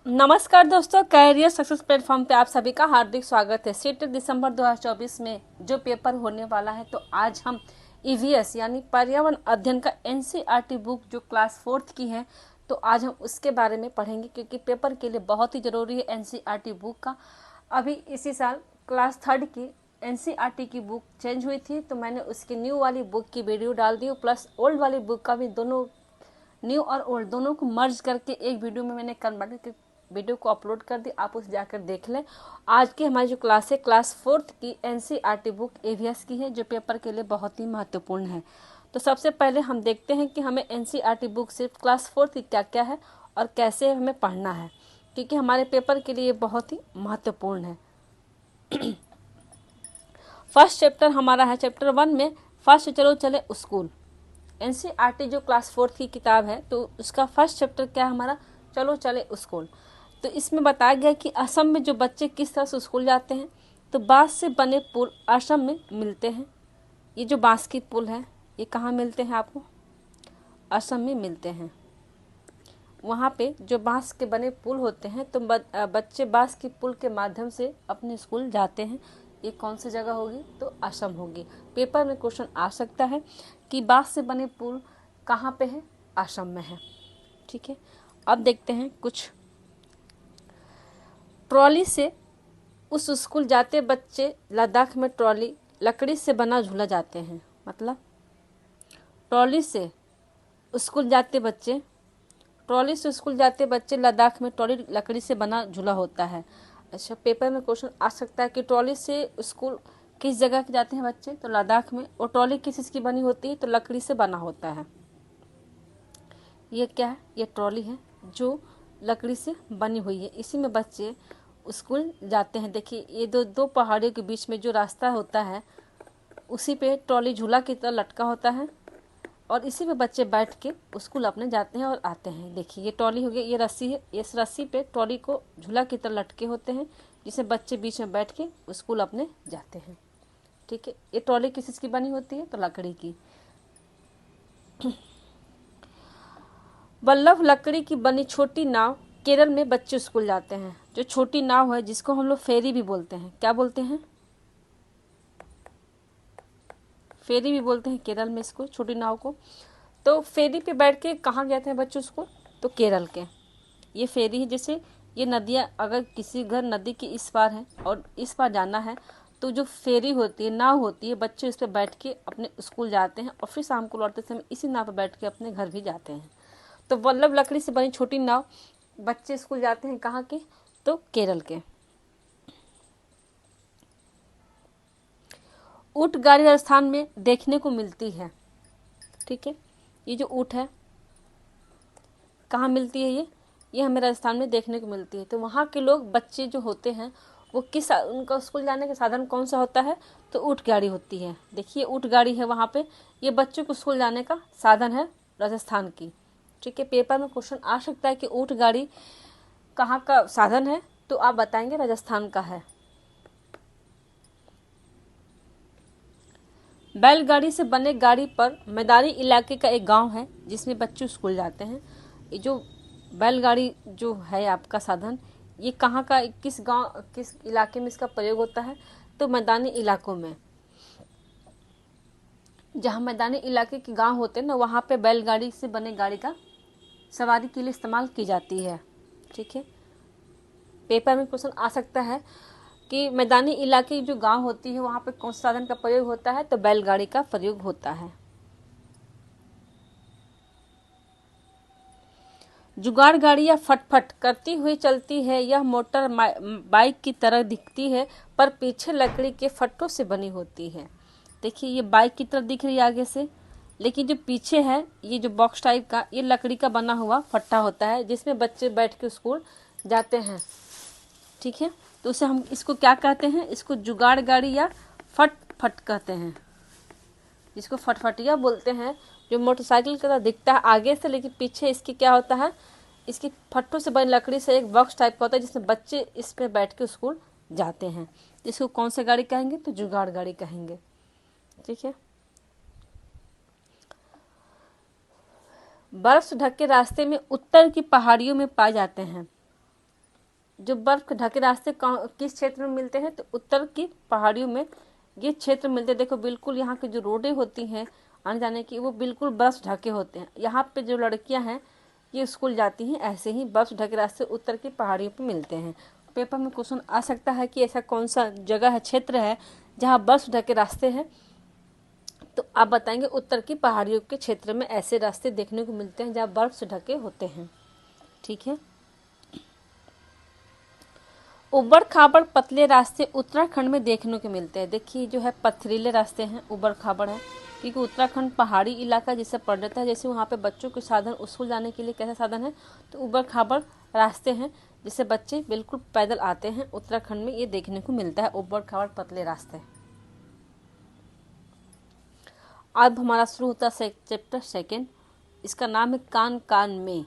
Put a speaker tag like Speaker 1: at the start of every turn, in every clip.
Speaker 1: नमस्कार दोस्तों, career success platform पे आप सभी का हार्दिक स्वागत है। सीट दिसंबर 2024 में जो पेपर होने वाला है, तो आज हम ईवीएस यानी पर्यावरण अध्ययन का एनसीईआरटी बुक जो क्लास 4th की है, तो आज हम उसके बारे में पढ़ेंगे क्योंकि पेपर के लिए बहुत ही ज़रूरी है एनसीईआरटी बुक का। अभी इसी साल क्लास 3rd की एनसीईआरटी की बुक चेंज हुई थी, तो मैंने उसकी न्यू वाली बुक की वीडियो डाल दी, प्लस ओल्ड वाली बुक का भी, दोनों न्यू और ओल्ड दोनों को मर्ज करके एक वीडियो में मैंने कन्वर्ट करके वीडियो को अपलोड कर दी। आप उसे जाकर देख लें। आज की हमारी जो क्लास है, क्लास 4th की एनसीईआरटी बुक एवीएस की है, जो पेपर के लिए बहुत ही महत्वपूर्ण है। तो सबसे पहले हम देखते हैं कि हमें एनसीईआरटी बुक सिर्फ क्लास 4th की क्या क्या है और कैसे हमें पढ़ना है, क्योंकि हमारे पेपर के लिए बहुत ही महत्वपूर्ण है। फर्स्ट चैप्टर हमारा है चैप्टर 1 में फर्स्ट चलो चले स्कूल। एनसीईआरटी जो क्लास 4th की किताब है, तो उसका फर्स्ट चैप्टर क्या है हमारा, चलो चले स्कूल। तो इसमें बताया गया कि असम में जो बच्चे किस तरह से स्कूल जाते हैं। तो बांस से बने पुल असम में मिलते हैं। ये जो बांस की पुल है, ये कहाँ मिलते हैं आपको, असम में मिलते हैं। वहाँ पे जो बांस के बने पुल होते हैं, तो बच्चे बांस की पुल के माध्यम से अपने स्कूल जाते हैं। ये कौन सी जगह होगी, तो असम होगी। पेपर में क्वेश्चन आ सकता है कि बांस से बने पुल कहाँ पे है, असम में है। ठीक है, अब देखते हैं कुछ। ट्रॉली से उस स्कूल जाते बच्चे लद्दाख में ट्रॉली लकड़ी से बना झूला जाते हैं। मतलब ट्रॉली से स्कूल जाते बच्चे लद्दाख में ट्रॉली लकड़ी से बना झूला होता है। अच्छा, पेपर में क्वेश्चन आ सकता है कि ट्रॉली से स्कूल किस जगह के जाते हैं बच्चे, तो लद्दाख में। और ट्रॉली किस चीज़ की बनी होती है, तो लकड़ी से बना होता है। ये क्या है, ये ट्रॉली है जो लकड़ी से बनी हुई है। इसी में बच्चे स्कूल जाते हैं। देखिए, ये दो पहाड़ियों के बीच में जो रास्ता होता है, उसी पे ट्रॉली झूला की तरह लटका होता है, और इसी पे बच्चे बैठ के स्कूल अपने जाते हैं और आते हैं। देखिए, ये ट्रॉली हो गई, ये रस्सी है, इस रस्सी पे ट्रॉली को झूला की तरह लटके होते हैं, जिसे बच्चे बीच में बैठ के स्कूल अपने जाते हैं। ठीक है, ये ट्रॉली किस चीज़ की बनी होती है, तो लकड़ी की। वल्लभ लकड़ी की बनी छोटी नाव, केरल में बच्चे स्कूल जाते हैं। जो छोटी नाव है, जिसको हम लोग फेरी भी बोलते हैं, क्या बोलते हैं, फेरी भी बोलते हैं केरल में इसको, छोटी नाव को। तो फेरी पे बैठ के कहाँ गए थे बच्चों स्कूल, तो केरल के। ये फेरी है, जैसे ये नदियाँ, अगर किसी घर नदी के इस पार है और इस पार जाना है, तो जो फेरी होती है, नाव होती है, बच्चे इस पर बैठ के अपने स्कूल जाते हैं और फिर शाम को लौटते समय इसी नाव पर बैठ के अपने घर भी जाते हैं। तो वल्लभ लकड़ी से बनी छोटी नाव, बच्चे स्कूल जाते हैं कहाँ के, तो केरल के। ऊँट गाड़ी राजस्थान में देखने को मिलती है। ठीक है, ये जो ऊँट है कहाँ मिलती है, ये हमें राजस्थान में देखने को मिलती है। तो वहाँ के लोग, बच्चे जो होते हैं, वो उनका स्कूल जाने का साधन कौन सा होता है, तो ऊँट गाड़ी होती है। देखिए, ऊँट गाड़ी है वहाँ पे, ये बच्चों को स्कूल जाने का साधन है राजस्थान की। ठीक है, पेपर में क्वेश्चन आ सकता है कि ऊँट गाड़ी कहाँ का साधन है, तो आप बताएंगे राजस्थान का है। बैलगाड़ी से बने गाड़ी पर मैदानी इलाके का एक गांव है, जिसमें बच्चे स्कूल जाते हैं। ये जो बैलगाड़ी जो है आपका साधन, ये कहाँ का, किस गांव, किस इलाके में इसका प्रयोग होता है, तो मैदानी इलाकों में। जहाँ मैदानी इलाके के गांव होते हैं ना, वहाँ पे बैलगाड़ी से बने गाड़ी का सवारी के लिए इस्तेमाल की जाती है। ठीक है, पेपर में क्वेश्चन आ सकता है कि मैदानी इलाके की जो गांव होती है, वहाँ पे कौन सा साधन का प्रयोग होता है, तो बैलगाड़ी का प्रयोग होता है। जुगाड़ गाड़ी या फटफट करती हुई चलती है। यह मोटर बाइक की तरह दिखती है, पर पीछे लकड़ी के फट्टों से बनी होती है। देखिए, ये बाइक की तरह दिख रही है आगे से, लेकिन जो पीछे है, ये जो बॉक्स टाइप का, ये लकड़ी का बना हुआ फट्टा होता है, जिसमें बच्चे बैठ के स्कूल जाते हैं। ठीक है, तो उसे हम इसको क्या कहते हैं, इसको जुगाड़ गाड़ी या फट कहते हैं, जिसको फटफटिया बोलते हैं। जो मोटरसाइकिल की तरह दिखता है आगे से, लेकिन पीछे इसकी क्या होता है, इसकी फट्टों से बनी लकड़ी से एक बॉक्स टाइप का होता है, जिसमें बच्चे इस पे बैठ के स्कूल जाते हैं। इसको कौन सी गाड़ी कहेंगे, तो जुगाड़ गाड़ी कहेंगे। ठीक है, बर्फ से ढके रास्ते में उत्तर की पहाड़ियों में पाए जाते हैं। जो बर्फ के ढके रास्ते किस क्षेत्र में मिलते हैं, तो उत्तर की पहाड़ियों में ये क्षेत्र मिलते हैं। देखो बिल्कुल यहाँ की जो रोडें होती हैं आने जाने की, वो बिल्कुल बर्फ ढके होते हैं। यहाँ पे जो लड़कियाँ हैं ये स्कूल जाती हैं, ऐसे ही बर्फ ढके रास्ते उत्तर की पहाड़ियों पे मिलते हैं। पेपर में क्वेश्चन आ सकता है कि ऐसा कौन सा जगह है, क्षेत्र है जहाँ बर्फ ढके रास्ते हैं, तो आप बताएंगे उत्तर की पहाड़ियों के क्षेत्र में ऐसे रास्ते देखने को मिलते हैं जहाँ बर्फ से ढके होते हैं। ठीक है। उबड़ खाबड़ पतले रास्ते उत्तराखंड में देखने को मिलते हैं। देखिए जो है पथरीले रास्ते हैं, उबड़ खाबड़ है, क्योंकि उत्तराखंड पहाड़ी इलाका जिसे परिणत है। जैसे वहाँ पे बच्चों के साधन स्कूल जाने के लिए कैसा साधन है, तो उबड़ खाबड़ रास्ते हैं जिससे बच्चे बिल्कुल पैदल आते हैं। उत्तराखंड में ये देखने को मिलता है, उबड़ खाबड़ पतले रास्ते। अब हमारा शुरू होता है चैप्टर 2, इसका नाम है कान कान में।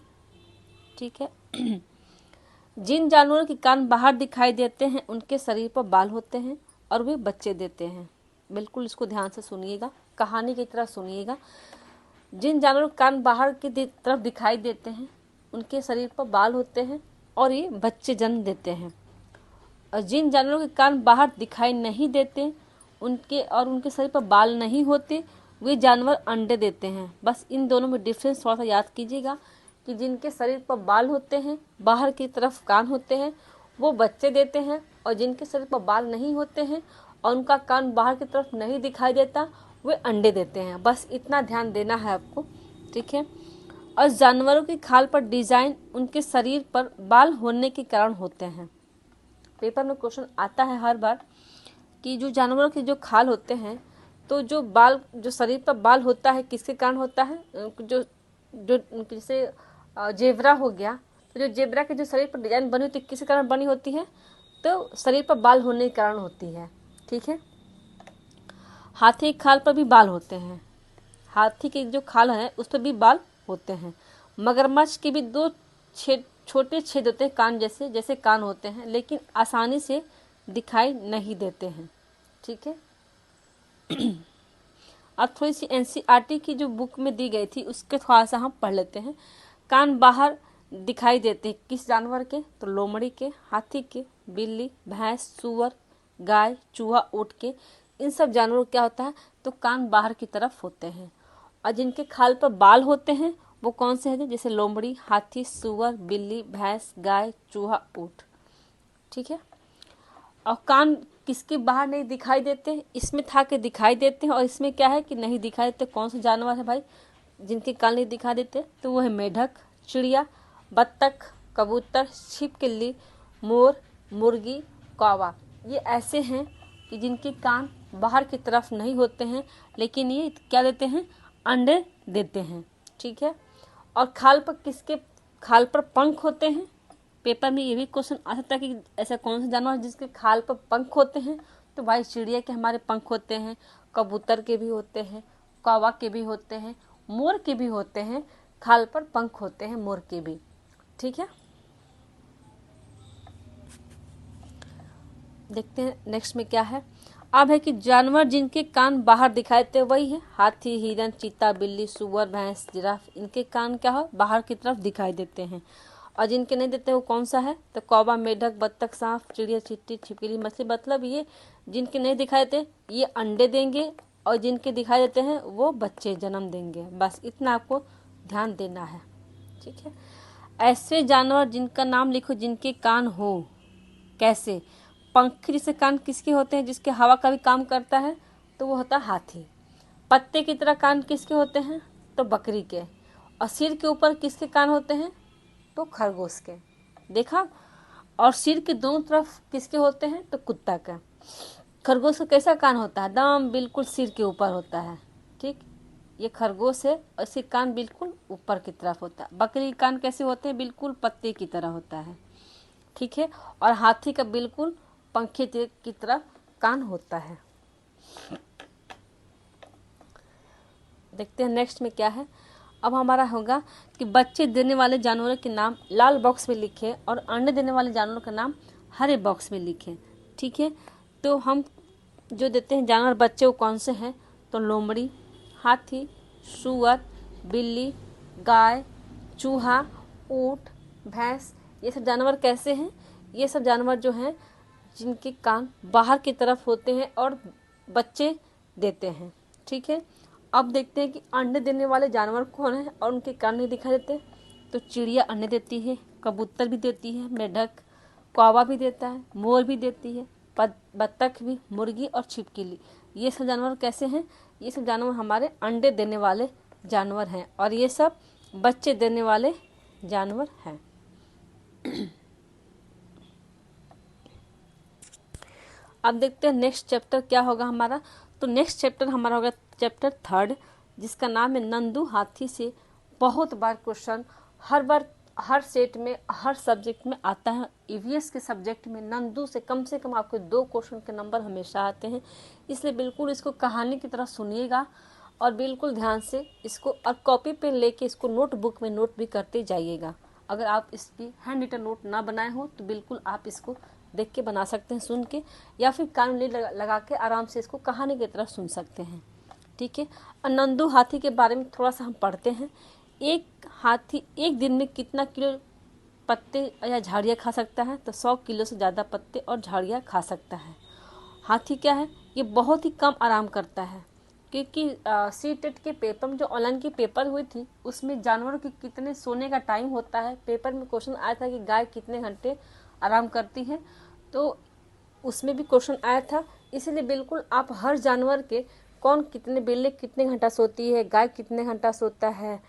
Speaker 1: ठीक है। जिन जानवरों के कान बाहर दिखाई देते हैं उनके शरीर पर बाल होते हैं और वे बच्चे देते हैं। बिल्कुल इसको ध्यान से सुनिएगा, कहानी की तरह सुनिएगा। जिन जानवरों के कान बाहर की तरफ दिखाई देते हैं उनके शरीर पर बाल होते हैं और ये बच्चे जन्म देते हैं। और जिन जानवरों के कान बाहर दिखाई नहीं देते उनके शरीर पर बाल नहीं होते, वे जानवर अंडे देते हैं। बस इन दोनों में डिफरेंस थोड़ा सा याद कीजिएगा कि जिनके शरीर पर बाल होते हैं, बाहर की तरफ कान होते हैं, वो बच्चे देते हैं, और जिनके शरीर पर बाल नहीं होते हैं और उनका कान बाहर की तरफ नहीं दिखाई देता, वे अंडे देते हैं। बस इतना ध्यान देना है आपको। ठीक है। और जानवरों की खाल पर डिजाइन उनके शरीर पर बाल होने के कारण होते हैं। पेपर में क्वेश्चन आता है हर बार कि जो जानवरों के जो खाल होते हैं, तो जो शरीर पर बाल होता है किसके कारण होता है, जो जैसे जेब्रा हो गया, तो जो जेब्रा के जो शरीर पर डिजाइन बनी होती है किस कारण बनी होती है, तो शरीर पर बाल होने के कारण होती है। ठीक है। हाथी की खाल पर भी बाल होते हैं, हाथी की जो खाल है उस पर भी बाल होते हैं। मगरमच्छ के भी 2 छोटे छेद होते हैं, कान जैसे कान होते हैं, लेकिन आसानी से दिखाई नहीं देते हैं। ठीक है। अब थोड़ी सी एनसीईआरटी की जो बुक में दी गई थी उसके थोड़ा सा हम पढ़ लेते हैं। कान बाहर दिखाई देते हैं किस जानवर के, तो लोमड़ी के, हाथी के, बिल्ली, भैंस, सुअर, गाय, चूहा, ऊंट के। इन सब जानवरों क्या होता है, तो कान बाहर की तरफ होते हैं। और जिनके खाल पर बाल होते हैं वो कौन से हैं, जैसे लोमड़ी, हाथी, सुअर, बिल्ली, भैंस, गाय, चूहा, ऊंट। ठीक है। और कान किसके बाहर नहीं दिखाई देते, इसमें था कि दिखाई देते हैं, और इसमें क्या है कि नहीं दिखाई देते। कौन सा जानवर है भाई जिनके कान नहीं दिखाई देते, तो वो है मेढक, चिड़िया, बत्तख, कबूतर, छिपकली, मोर, मुर्गी, कौवा। ये ऐसे हैं कि जिनके कान बाहर की तरफ नहीं होते हैं, लेकिन ये क्या देते हैं, अंडे देते हैं। ठीक है। और खाल पर पंख होते हैं। पेपर में ये भी क्वेश्चन आ सकता है कि ऐसा कौन सा जानवर है जिसके खाल पर पंख होते हैं, तो भाई चिड़िया के हमारे पंख होते हैं, कबूतर के भी होते हैं, कौवा के भी होते हैं, मोर के भी होते हैं, खाल पर पंख होते हैं मोर के भी। ठीक है। देखते हैं नेक्स्ट में क्या है। अब है कि जानवर जिनके कान बाहर दिखाई देते वही है हाथी, हिरन, चीता, बिल्ली, सुअर, भैंस, जिराफ। इनके कान क्या हो, बाहर की तरफ दिखाई देते हैं। और जिनके नहीं देते वो कौन सा है, तो कौवा, मेढक, बत्तख, सांप, चिड़िया, चींटी, छिपकली, मछली। मतलब ये जिनके नहीं दिखाई देते ये अंडे देंगे, और जिनके दिखाई देते हैं वो बच्चे जन्म देंगे। बस इतना आपको ध्यान देना है। ठीक है। ऐसे जानवर जिनका नाम लिखो जिनके कान हो, कैसे, पंख जैसे कान किसके होते हैं, जिसके हवा का भी काम करता है, तो वो होता है हाथी। पत्ते की तरह कान किसके होते हैं, तो बकरी के। और सिर के ऊपर किसके कान होते हैं, तो खरगोश के। देखा। और सिर के दोनों तरफ किसके होते हैं, तो कुत्ता का। खरगोश का कैसा कान होता है, दम बिल्कुल सिर के ऊपर होता है। ठीक। ये खरगोश है और इसके कान बिल्कुल ऊपर की तरफ होता है। बकरी के कान कैसे होते हैं, बिल्कुल पत्ते की तरह होता है। ठीक है। और हाथी का बिल्कुल पंखे की तरह कान होता है। देखते हैं नेक्स्ट में क्या है। अब हमारा होगा कि बच्चे देने वाले जानवरों के नाम लाल बॉक्स में लिखें और अंडे देने वाले जानवरों का नाम हरे बॉक्स में लिखें। ठीक है। तो हम जो देते हैं जानवर बच्चे वो कौन से हैं, तो लोमड़ी, हाथी, सुअर, बिल्ली, गाय, चूहा, ऊंट, भैंस। ये सब जानवर कैसे हैं, ये सब जानवर जो हैं जिनके कान बाहर की तरफ होते हैं और बच्चे देते हैं। ठीक है, अब देखते हैं कि अंडे देने वाले जानवर कौन हैं और उनके कान नहीं दिखाई देते। तो चिड़िया अंडे देती है, कबूतर भी देती है, मेढक, कौवा भी देता है, मोर भी देती है, बत्तख भी, मुर्गी और छिपकली। ये सब जानवर कैसे हैं? ये सब जानवर हमारे अंडे देने वाले जानवर हैं और ये सब बच्चे देने वाले जानवर हैं। अब देखते हैं नेक्स्ट चैप्टर क्या होगा हमारा। तो नेक्स्ट चैप्टर हमारा होगा चैप्टर 3, जिसका नाम है नंदू हाथी से। बहुत बार क्वेश्चन हर बार हर सेट में हर सब्जेक्ट में आता है। ईवीएस के सब्जेक्ट में नंदू से कम आपको 2 क्वेश्चन के नंबर हमेशा आते हैं, इसलिए बिल्कुल इसको कहानी की तरह सुनिएगा और बिल्कुल ध्यान से इसको और कॉपी पे लेके इसको नोटबुक में नोट भी करते जाइएगा। अगर आप इसकी हैंड रिटन नोट ना बनाए हो तो बिल्कुल आप इसको देख के बना सकते हैं, सुन के, या फिर कान में लगा के आराम से इसको कहानी की तरह सुन सकते हैं। ठीक है, नंदू हाथी के बारे में थोड़ा सा हम पढ़ते हैं। एक हाथी एक दिन में कितना किलो पत्ते या झाड़ियाँ खा सकता है? तो 100 किलो से ज़्यादा पत्ते और झाड़ियाँ खा सकता है। हाथी क्या है? ये बहुत ही कम आराम करता है, क्योंकि सीटेट के पेपर में जो ऑनलाइन की पेपर हुई थी उसमें जानवरों की कितने सोने का टाइम होता है, पेपर में क्वेश्चन आया था कि गाय कितने घंटे आराम करती है, तो उसमें भी क्वेश्चन आया था। इसीलिए बिल्कुल आप हर जानवर के कौन कितने, बिल्ली कितने घंटा सोती है, गाय कितने घंटा सोता है,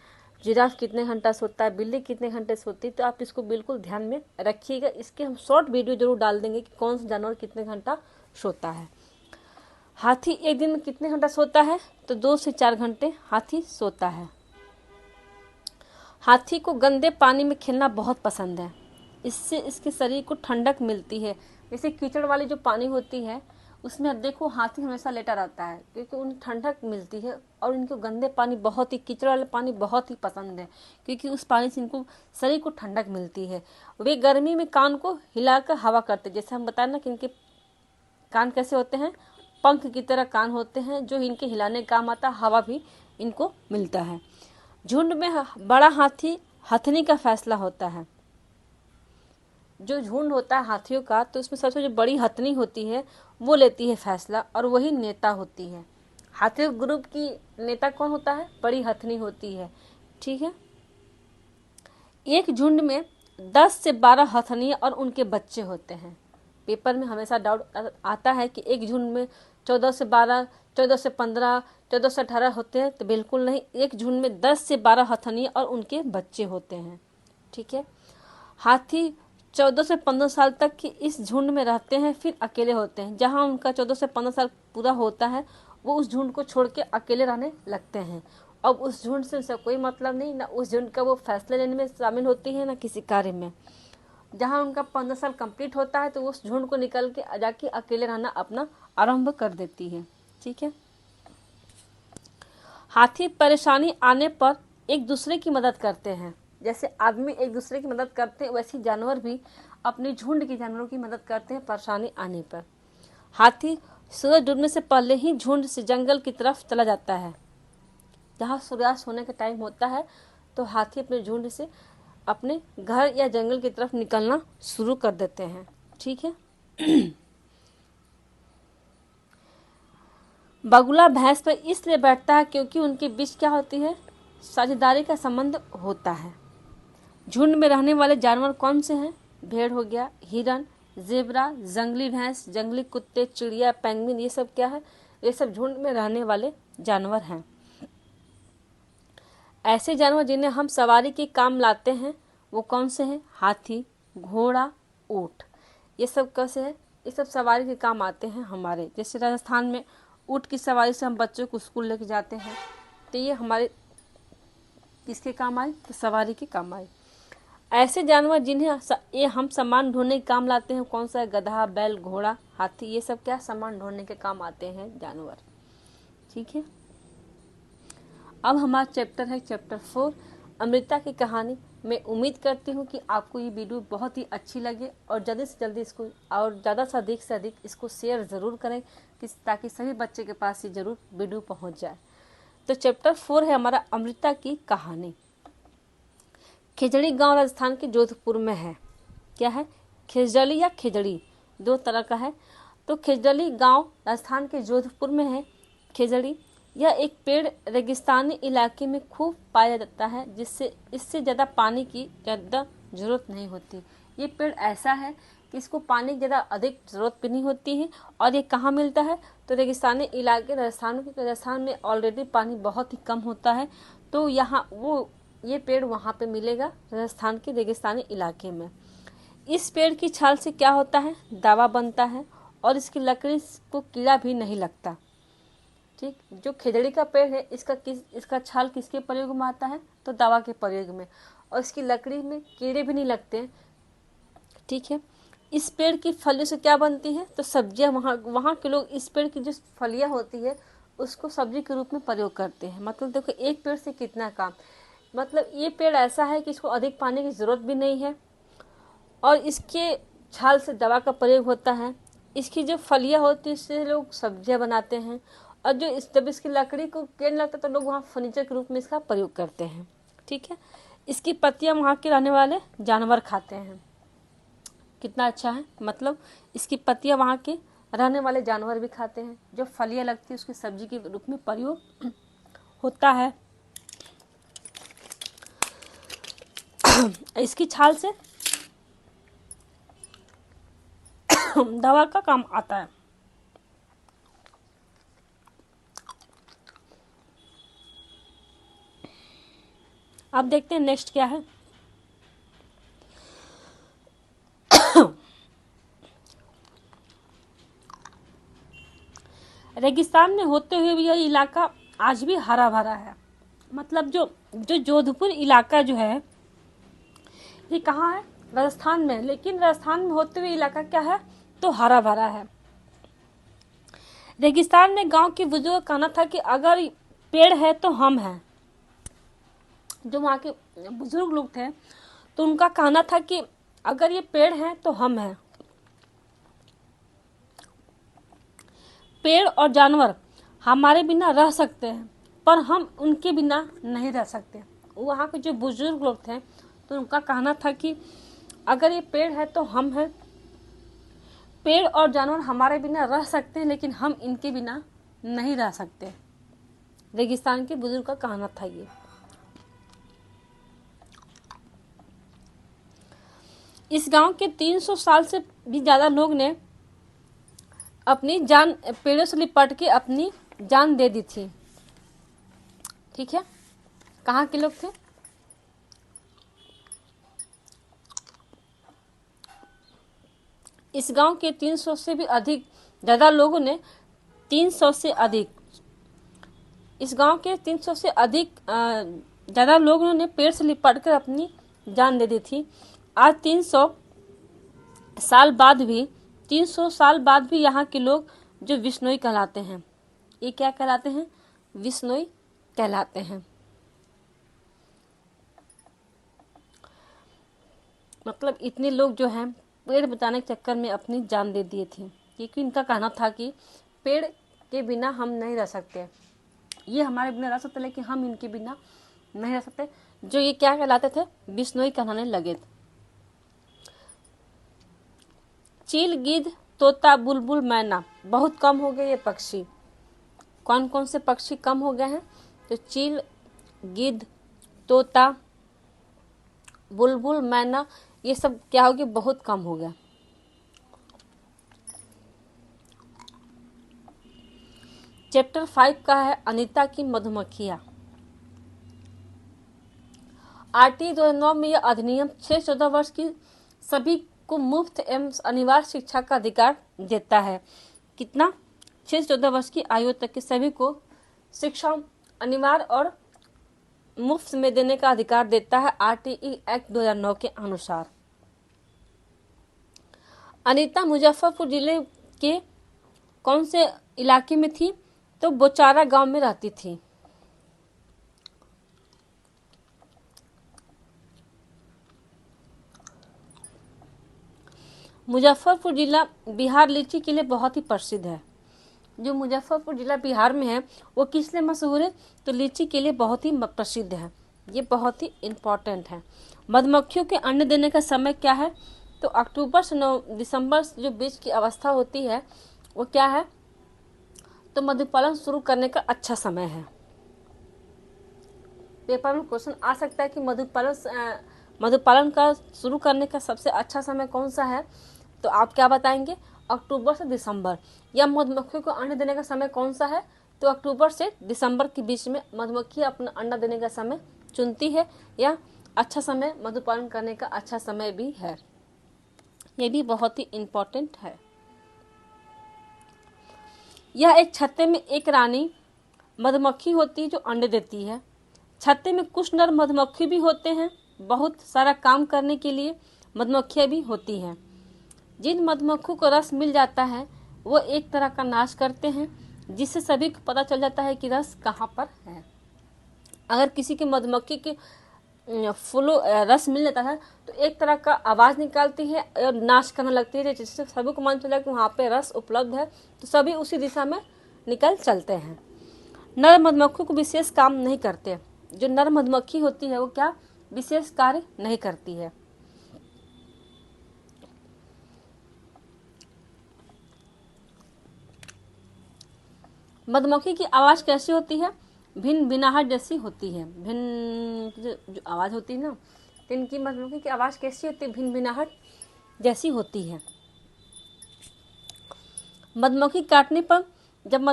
Speaker 1: जिराफ कितने घंटा सोता है, बिल्ली कितने घंटे सोती है, तो आप इसको बिल्कुल ध्यान में रखिएगा। इसके हम शॉर्ट वीडियो जरूर डाल देंगे कि कौन सा जानवर कितने घंटा सोता है। हाथी एक दिन में कितने घंटा सोता है? तो 2 से 4 घंटे हाथी सोता है। हाथी को गंदे पानी में खेलना बहुत पसंद है, इससे इसके शरीर को ठंडक मिलती है। जैसे कीचड़ वाली जो पानी होती है उसमें देखो हाथी हमेशा लेटा रहता है, क्योंकि उन्हें ठंडक मिलती है और इनको गंदे पानी बहुत ही, कीचड़ वाले पानी बहुत ही पसंद है, क्योंकि उस पानी से इनको शरीर को ठंडक मिलती है। वे गर्मी में कान को हिलाकर हवा करते, जैसे हम बताए ना कि इनके कान कैसे होते हैं, पंख की तरह कान होते हैं जो इनके हिलाने काम आता है, हवा भी इनको मिलता है। झुंड में बड़ा हाथी हथनी का फैसला होता है। जो झुंड होता है हाथियों का, तो उसमें सबसे जो बड़ी हथनी होती है वो लेती है फैसला और वही नेता होती है। हाथी ग्रुप की नेता कौन होता है? बड़ी हथनी होती है। ठीक है, एक झुंड में 10 से 12 हथनी और उनके बच्चे होते हैं। पेपर में हमेशा डाउट आता है कि एक झुंड में 14 से 12, 14 से 15, 14 से 18 होते हैं, तो बिल्कुल नहीं, एक झुंड में 10 से 12 हथनी और उनके बच्चे होते हैं। ठीक है, हाथी 14 से 15 साल तक की इस झुंड में रहते हैं, फिर अकेले होते हैं। जहां उनका 14 से 15 साल पूरा होता है वो उस झुंड को छोड़ के अकेले रहने लगते हैं। अब उस झुंड से उनसे कोई मतलब नहीं, ना उस झुंड का वो फैसले लेने में शामिल होती है, ना किसी कार्य में। जहां उनका 15 साल कंप्लीट होता है तो उस झुंड को निकल के जाके अकेले रहना अपना आरंभ कर देती है। ठीक है, हाथी परेशानी आने पर एक दूसरे की मदद करते हैं। जैसे आदमी एक दूसरे की मदद करते हैं, वैसे जानवर भी अपने झुंड के जानवरों की मदद करते हैं परेशानी आने पर। हाथी सूरज डूबने से पहले ही झुंड से जंगल की तरफ चला जाता है। जहाँ सूर्यास्त होने का टाइम होता है तो हाथी अपने झुंड से अपने घर या जंगल की तरफ निकलना शुरू कर देते हैं। ठीक है, बगुला भैंस पर इसलिए बैठता है क्योंकि उनके बीच क्या होती है? साझेदारी का संबंध होता है। झुंड में रहने वाले जानवर कौन से हैं? भेड़ हो गया, हिरन, जेबरा, जंगली भैंस, जंगली कुत्ते, चिड़िया, पेंगुइन, ये सब क्या है? ये सब झुंड में रहने वाले जानवर हैं। ऐसे जानवर जिन्हें हम सवारी के काम लाते हैं वो कौन से हैं? हाथी, घोड़ा, ऊंट। ये सब कैसे है? ये सब सवारी के काम आते हैं हमारे। जैसे राजस्थान में ऊंट की सवारी से हम बच्चों को स्कूल लेके जाते हैं, तो ये हमारे किसके काम आए? तो सवारी के काम आए। ऐसे जानवर जिन्हें ये हम सामान ढोने के काम लाते हैं, कौन सा है? गधा, बैल, घोड़ा, हाथी, ये सब क्या सामान ढोने के काम आते हैं जानवर। ठीक है, अब हमारा चैप्टर है चैप्टर 4, अमृता की कहानी। मैं उम्मीद करती हूँ कि आपको ये वीडियो बहुत ही अच्छी लगे और जल्दी से जल्दी इसको और ज़्यादा से अधिक इसको शेयर ज़रूर करें ताकि सभी बच्चे के पास ये ज़रूर वीडियो पहुँच जाए। तो चैप्टर 4 है हमारा अमृता की कहानी। खिजड़ी गांव राजस्थान के जोधपुर में है। क्या है? खेजड़ी या खिजड़ी, दो तरह का है। तो खिजड़ी गांव राजस्थान के जोधपुर में है। खिजड़ी यह एक पेड़ रेगिस्तानी इलाके में खूब पाया जाता है, जिससे इससे ज़्यादा पानी की ज़्यादा ज़रूरत नहीं होती। ये पेड़ ऐसा है कि इसको पानी की ज़्यादा अधिक ज़रूरत भी नहीं होती है। और ये कहाँ मिलता है? तो रेगिस्तानी इलाके राजस्थान, क्योंकि राजस्थान में ऑलरेडी पानी बहुत ही कम होता है, तो यहाँ ये पेड़ वहाँ पे मिलेगा, राजस्थान के रेगिस्तानी इलाके में। इस पेड़ की छाल से क्या होता है? दवा बनता है, और इसकी लकड़ी को कीड़ा भी नहीं लगता। ठीक, जो खिजड़ी का पेड़ है, इसका छाल किसके प्रयोग में आता है? तो दवा के प्रयोग में, और इसकी लकड़ी में कीड़े भी नहीं लगते। ठीक है, इस पेड़ की फलियों से क्या बनती है? तो सब्जियां। वहाँ के लोग इस पेड़ की जो फलियां होती है उसको सब्जी के रूप में प्रयोग करते हैं। मतलब देखो, एक पेड़ से कितना काम। मतलब ये पेड़ ऐसा है कि इसको अधिक पानी की ज़रूरत भी नहीं है, और इसके छाल से दवा का प्रयोग होता है। इसकी जो फलियां होती है इससे लोग सब्जियां बनाते हैं, और जब इसकी लकड़ी को कीड़ा लगता है तो लोग वहाँ फर्नीचर के रूप में इसका प्रयोग करते हैं। ठीक है, इसकी पत्तियां वहाँ के रहने वाले जानवर खाते हैं। कितना अच्छा है, मतलब इसकी पत्तियां वहाँ के रहने वाले जानवर भी खाते हैं। जो फलियां लगती है उसकी सब्जी के रूप में प्रयोग होता है। इसकी छाल से दवा का काम आता है। अब देखते हैं नेक्स्ट क्या है। रेगिस्तान में होते हुए भी यह इलाका आज भी हरा भरा है। मतलब जो जोधपुर इलाका जो है ये कहाँ है? राजस्थान में। लेकिन राजस्थान में होते हुए इलाका क्या है? तो हरा भरा है। रेगिस्तान में गांव के बुजुर्ग का कहना था कि अगर पेड़ है तो हम हैं। जो वहाँ के बुजुर्ग लोग थे तो उनका कहना था कि अगर ये पेड़ है तो हम हैं। पेड़ और जानवर हमारे बिना रह सकते हैं, पर हम उनके बिना नहीं रह सकते। वहाँ के जो बुजुर्ग लोग थे तो उनका कहना था कि अगर ये पेड़ है तो हम हैं। पेड़ और जानवर हमारे बिना रह सकते हैं, लेकिन हम इनके बिना नहीं रह सकते। रेगिस्तान के बुजुर्ग का कहना था ये। इस गांव के 300 साल से भी ज़्यादा लोग ने अपनी जान पेड़ों से लिपट के अपनी जान दे दी थी। ठीक है, कहाँ के लोग थे? इस गांव के 300 से भी अधिक ज़्यादा लोगों ने 300 से अधिक इस गांव के 300 से अधिक ज़्यादा लोगों ने पेड़ से लिपट कर अपनी जान दे दी थी। आज 300 साल बाद भी यहाँ के लोग जो विश्नोई कहलाते हैं, ये क्या कहलाते हैं? विश्नोई कहलाते हैं। मतलब इतने लोग जो हैं पेड़ बचाने के चक्कर में अपनी जान दे दिए थे, क्योंकि इनका कहना था कि पेड़ के बिना हम नहीं रह सकते। ये हमारे बिना रह सकते, लेकिन हम इनके बिना नहीं रह सकते। जो ये क्या कहलाते थे? विश्नोई कहलाने लगे थे। चील, गिद्ध, तोता, बुलबुल, मैना बहुत कम हो गए ये पक्षी। कौन कौन से पक्षी कम हो गए हैं? तो चील, गिद्ध, तोता, बुलबुल, मैना, ये सब क्या हो गया? बहुत कम हो गया। चैप्टर 5 का है अनीता की मधुमक्खियां। RT 2009 में यह अधिनियम 6-14 वर्ष की सभी को मुफ्त एवं अनिवार्य शिक्षा का अधिकार देता है। कितना? 6-14 वर्ष की आयु तक के सभी को शिक्षा अनिवार्य और मुफ्त में देने का अधिकार देता है RTE एक्ट 2009 के अनुसार। अनीता मुजफ्फरपुर जिले के कौन से इलाके में थी? तो बोचारा गांव में रहती थी। मुजफ्फरपुर जिला बिहार लीची के लिए बहुत ही प्रसिद्ध है। जो मुजफ्फरपुर जिला बिहार में है वो किस लिए मशहूर है? तो लीची के लिए बहुत ही प्रसिद्ध है। ये बहुत ही इम्पोर्टेंट है। मधुमक्खियों के अंडे देने का समय क्या है? तो अक्टूबर से दिसंबर जो बीच की अवस्था होती है वो क्या है, तो मधुपालन शुरू करने का अच्छा समय है। पेपर में क्वेश्चन आ सकता है कि मधुपालन का शुरू करने का सबसे अच्छा समय कौन सा है, तो आप क्या बताएंगे, अक्टूबर से दिसंबर। या मधुमक्खियों को अंडे देने का समय कौन सा है, तो अक्टूबर से दिसंबर के बीच में मधुमक्खी अपना अंडा देने का समय चुनती है, या अच्छा समय मधुपालन करने का अच्छा समय भी है। ये भी बहुत ही इम्पोर्टेंट है। यह एक छत्ते में एक रानी मधुमक्खी होती है जो अंडे देती है। छत्ते में कुछ नर मधुमक्खी भी होते हैं, बहुत सारा काम करने के लिए मधुमक्खियाँ भी होती हैं। जिन मधुमक्खियों को रस मिल जाता है वो एक तरह का नाच करते हैं, जिससे सभी को पता चल जाता है कि रस कहाँ पर है। अगर किसी की मधुमक्खी के फूलों रस मिल जाता है तो एक तरह का आवाज़ निकालती है और नाच करने लगती है, जिससे सभी को मालूम चला कि वहाँ पे रस उपलब्ध है, तो सभी उसी दिशा में निकल चलते हैं। नर मधुमक्खी को विशेष काम नहीं करते। जो नर मधुमक्खी होती है वो क्या विशेष कार्य नहीं करती है। मधुमक्खी की आवाज़ कैसी होती है, भिन्न भिनाहट जैसी होती है। भिन्न जो आवाज़ होती है ना, तो इनकी मधुमक्खी की आवाज़ कैसी होती है, भिन्न भिनाहट जैसी होती है। मधुमक्खी काटने पर जब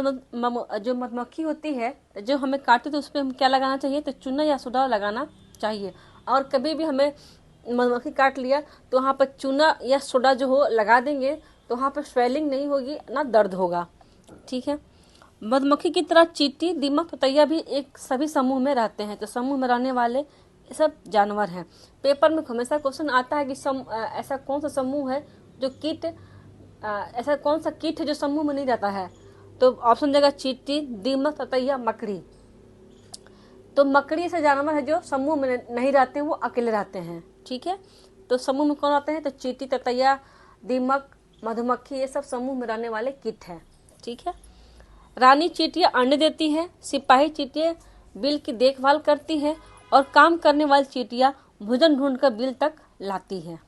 Speaker 1: जो मधुमक्खी होती है जो हमें काटे तो उस पर हम क्या लगाना चाहिए, तो चूना या सोडा लगाना चाहिए। और कभी भी हमें मधुमक्खी काट लिया तो वहाँ पर चूना या सोडा जो हो लगा देंगे तो वहाँ पर स्वेलिंग नहीं होगी, ना दर्द होगा। ठीक है। मधुमक्खी की तरह चींटी, दीमक, ततैया भी एक सभी समूह में रहते हैं। तो समूह में रहने वाले सब जानवर हैं। पेपर में हमेशा क्वेश्चन आता है कि ऐसा कौन सा समूह है जो कीट ऐसा कौन सा कीट है जो समूह में नहीं रहता है, तो ऑप्शन देगा चींटी, दीमक, ततैया, मकड़ी। तो मकड़ी ऐसा जानवर है जो समूह में नहीं रहते, वो अकेले रहते हैं। ठीक है। तो समूह में कौन आते हैं, तो चींटी, ततैया, दीमक, मधुमक्खी, ये सब समूह में रहने वाले कीट हैं। ठीक है। रानी चींटियां अंडे देती है, सिपाही चींटियां बिल की देखभाल करती है, और काम करने वाली चींटियां भोजन ढूंढकर बिल तक लाती है।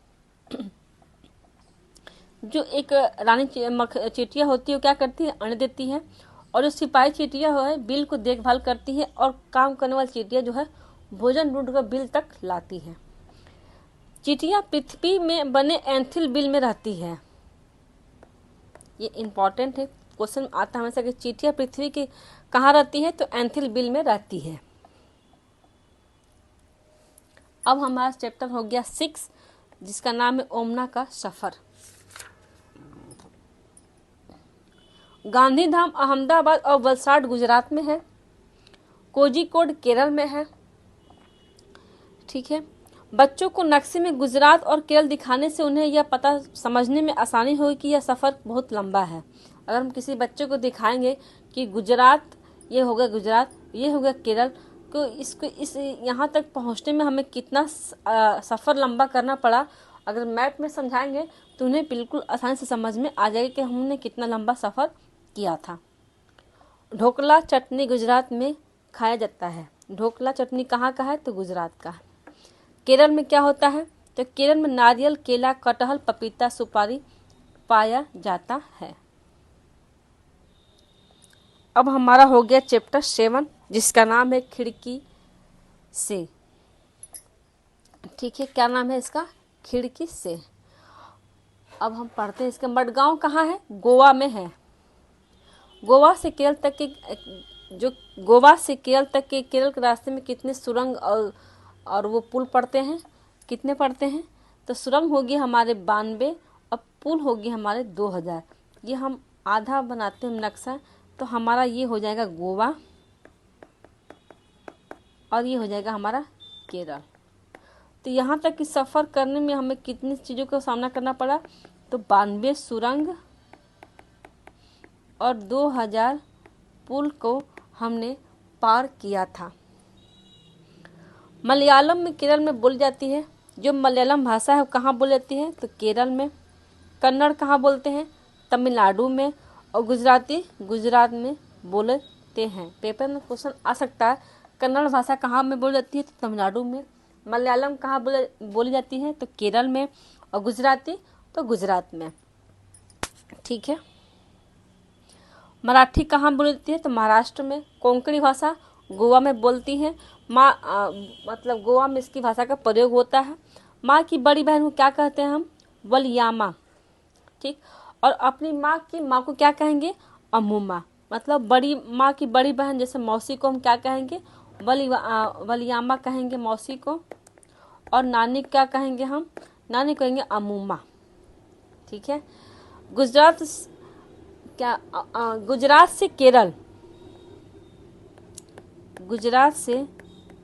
Speaker 1: जो एक रानी चींटियां होती है वो क्या करती है, अंडे देती है, और जो सिपाही चींटियां है बिल को देखभाल करती है, और काम करने वाली चींटियां जो है भोजन ढूंढकर बिल तक लाती है। चींटियां पृथ्वी में बने एंथिल बिल में रहती है। ये इम्पोर्टेंट है, क्वेश्चन आता है हमेशा कि चींटियां पृथ्वी की कहाँ रहती है, तो एंथिल बिल में रहती है। अब हमारा चैप्टर हो गया 6, जिसका नाम है ओमना का सफर। गांधीधाम अहमदाबाद और वलसाड गुजरात में है। कोझिकोड केरल में है। ठीक है। बच्चों को नक्शे में गुजरात और केरल दिखाने से उन्हें यह पता समझने में आसानी होगी कि यह सफ़र बहुत लंबा है। अगर हम किसी बच्चे को दिखाएंगे कि गुजरात, ये हो गया गुजरात, ये हो गया केरल, तो इस यहाँ तक पहुँचने में हमें कितना सफ़र लंबा करना पड़ा, अगर मैप में समझाएंगे तो उन्हें बिल्कुल आसानी से समझ में आ जाएगा कि हमने कितना लंबा सफ़र किया था। ढोकला चटनी गुजरात में खाया जाता है। ढोकला चटनी कहाँ का है, तो गुजरात का है। केरल में क्या होता है, तो केरल में नारियल, केला, कटहल, पपीता, सुपारी पाया जाता है। अब हमारा हो गया चैप्टर 7, जिसका नाम है खिड़की से। ठीक है, क्या नाम है इसका, खिड़की से। अब हम पढ़ते हैं इसका। मडगांव कहाँ है, गोवा में है। गोवा से केरल तक के केरल के रास्ते में कितने सुरंग और वो पुल पड़ते हैं, कितने पड़ते हैं, तो सुरंग होगी हमारे 92 और पुल होगी हमारे 2000। ये हम आधा बनाते हैं नक्शा, तो हमारा ये हो जाएगा गोवा और ये हो जाएगा हमारा केरल। तो यहाँ तक कि सफ़र करने में हमें कितनी चीज़ों का सामना करना पड़ा, तो 92 सुरंग और 2000 पुल को हमने पार किया था। मलयालम में केरल में बोली जाती है। जो मलयालम भाषा है वो कहाँ बोली जाती है, तो केरल में। कन्नड़ कहाँ बोलते हैं, तमिलनाडु में। और गुजराती गुजरात में बोलते हैं। पेपर में क्वेश्चन आ सकता है कन्नड़ भाषा कहाँ में बोली जाती है, तो तमिलनाडु में। मलयालम कहाँ बोली जाती है, तो केरल में। और गुजराती तो गुजरात में। ठीक है। मराठी कहाँ बोलती है तो महाराष्ट्र में। कोंकणी भाषा गोवा में बोलती है। मतलब गोवा में इसकी भाषा का प्रयोग होता है। माँ की बड़ी बहन को क्या कहते हैं हम, वलियामा। ठीक। और अपनी माँ को क्या कहेंगे, अमूमा। मतलब बड़ी माँ की बड़ी बहन जैसे मौसी को हम क्या कहेंगे, वलियामा कहेंगे मौसी को। और नानी क्या कहेंगे हम, नानी कहेंगे अमूमा। ठीक है। गुजरात से केरल, गुजरात से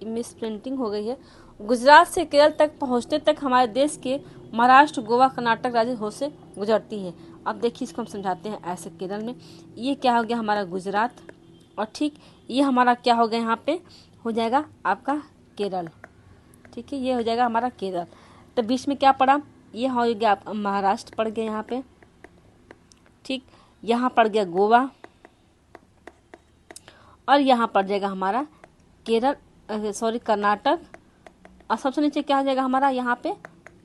Speaker 1: मिस प्रिंटिंग हो गई है। गुजरात से केरल तक पहुंचने तक हमारे देश के महाराष्ट्र, गोवा, कर्नाटक राज्य हो से गुजरती है। अब देखिए इसको हम समझाते हैं ऐसे। केरल में ये क्या हो गया हमारा गुजरात, और ठीक ये हमारा क्या हो गया, यहाँ पे हो जाएगा आपका केरल। ठीक है, ये हो जाएगा हमारा केरल। तो बीच में क्या पड़ा, ये हो गया आप महाराष्ट्र पड़ गया यहाँ पे। ठीक, यहाँ पड़ गया गोवा, और यहाँ पड़ जाएगा हमारा केरल, कर्नाटक, और सबसे नीचे क्या हो जाएगा हमारा यहाँ पे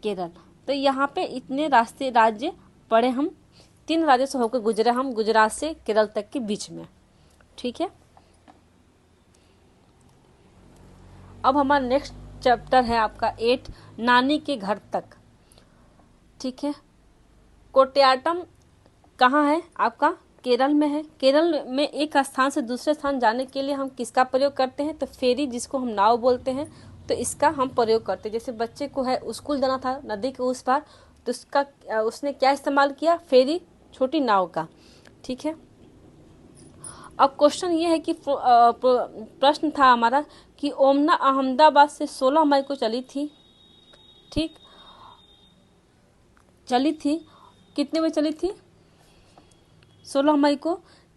Speaker 1: केरल। तो यहाँ पे इतने राज्य पड़े, हम 3 राज्यों से होकर गुजरे हम, गुजरात से केरल तक के बीच में। ठीक है। अब हमारा नेक्स्ट चैप्टर है आपका 8, नानी के घर तक। ठीक है। कोट्याटम कहाँ है आपका, केरल में है। केरल में एक स्थान से दूसरे स्थान जाने के लिए हम किसका प्रयोग करते हैं, तो फेरी, जिसको हम नाव बोलते हैं, तो इसका हम प्रयोग करते हैं। जैसे बच्चे को है स्कूल जाना था नदी के उस पार, तो उसने क्या इस्तेमाल किया, फेरी, छोटी नाव का। ठीक है। अब क्वेश्चन ये है कि प्रश्न था हमारा कि ओमना अहमदाबाद से 16 मई को चली थी। ठीक, चली थी, कितने बजे चली थी, 16 मई को